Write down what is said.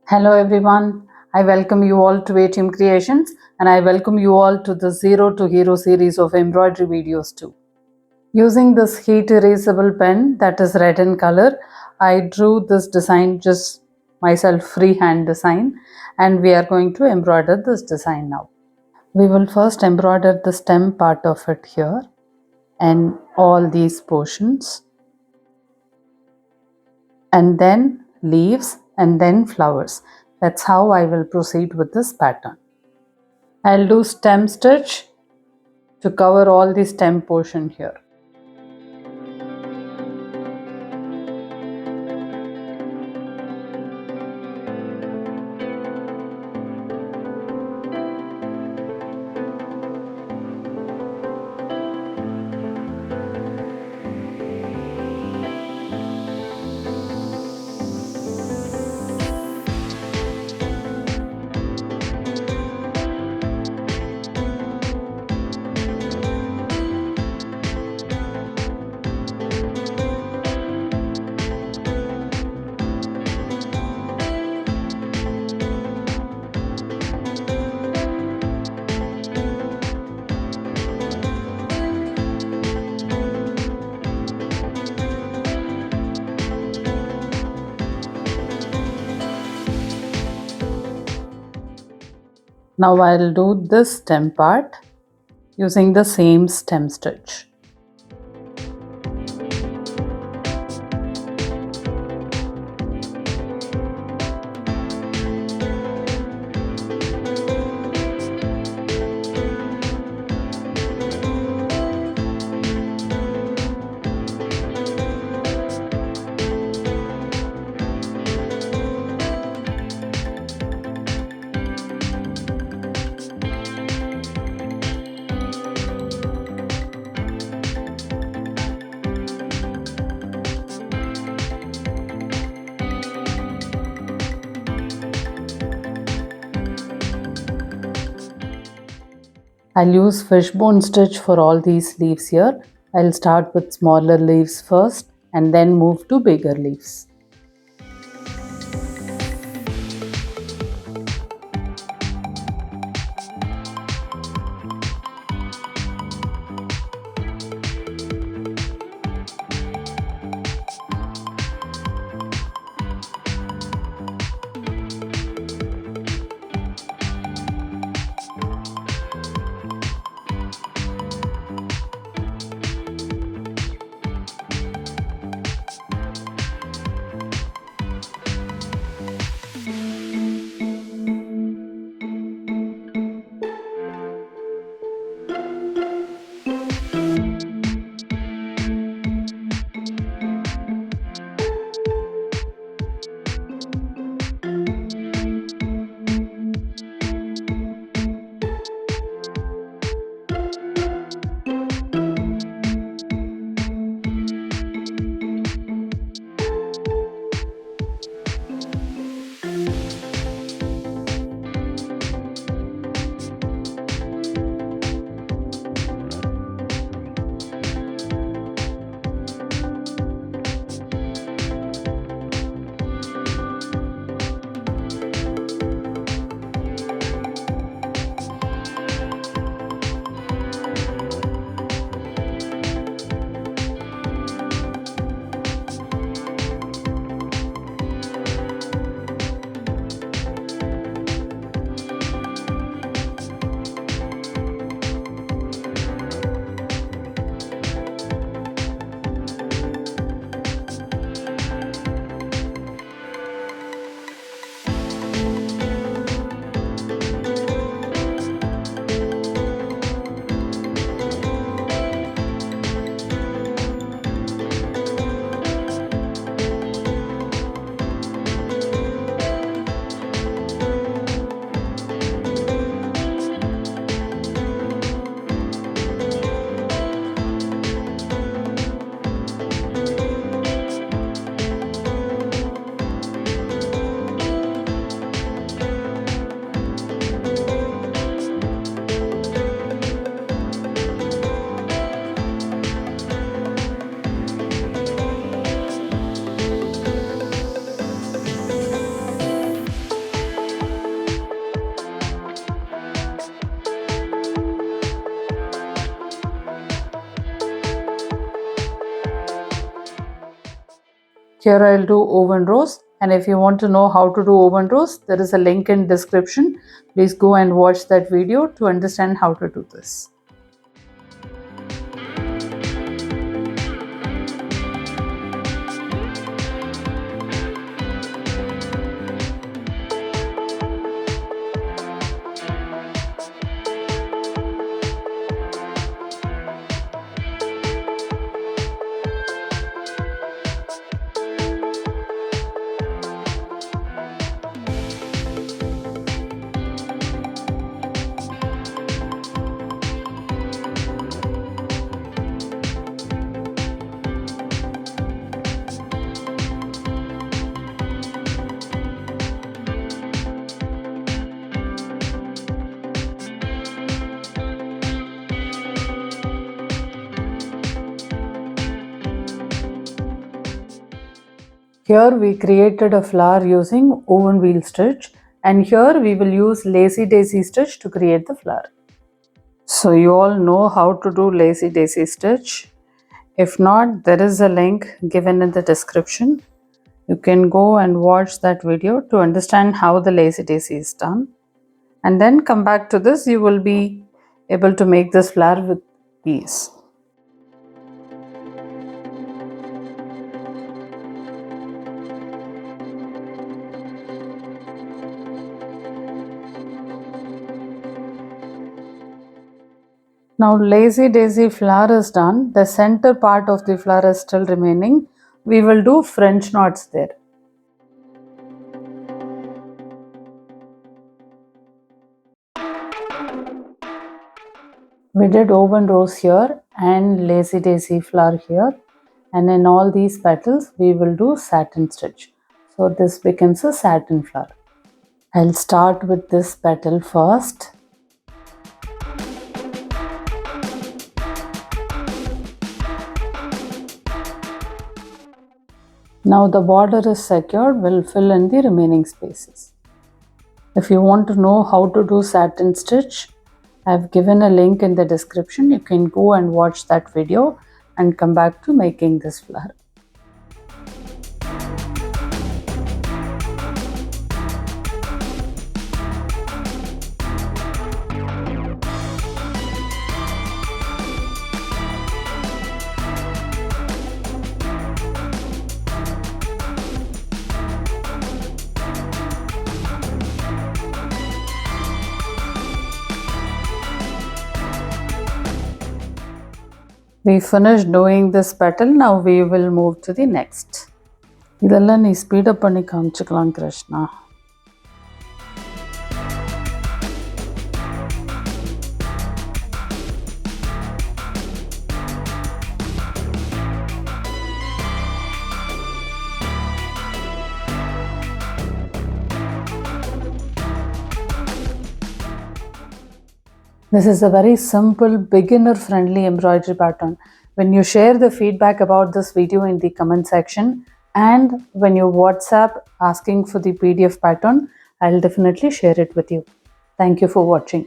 Hello everyone, I welcome you all to ATM Creations and I welcome you all to the Zero to Hero series of embroidery videos too. Using this heat erasable pen that is red in color, I drew this design just myself freehand design and we are going to embroider this design now. We will first embroider the stem part of it here and all these portions, and then leaves and then flowers. That's how I will proceed with this pattern. I'll do stem stitch to cover all the stem portion here. Now I'll do this stem part using the same stem stitch. I'll use fishbone stitch for all these leaves here. I'll start with smaller leaves first and then move to bigger leaves. Here I'll do woven rows, and if you want to know how to do woven rows, there is a link in description. Please go and watch that video to understand how to do this. Here we created a flower using woven wheel stitch, and here we will use lacy daisy stitch to create the flower. So you all know how to do lacy daisy stitch. If not, there is a link given in the description. You can go and watch that video to understand how the lacy daisy is done. And then come back to this, you will be able to make this flower with ease. Now lacy daisy flower is done. The center part of the flower is still remaining. We will do French knots there. We did woven rows here and lacy daisy flower here, and in all these petals we will do satin stitch. So this becomes a satin flower. I'll start with this petal first. Now the border is secured, we'll fill in the remaining spaces. If you want to know how to do satin stitch, I've given a link in the description. You can go and watch that video and come back to making this flower. We finished doing this petal. Now we will move to the next. இதெல்லாம் நீ speed up பண்ணி காமிச்சுக்கலாம் Krishna. This is a very simple, beginner-friendly embroidery pattern. When you share the feedback about this video in the comment section and when you WhatsApp asking for the PDF pattern, I'll definitely share it with you. Thank you for watching.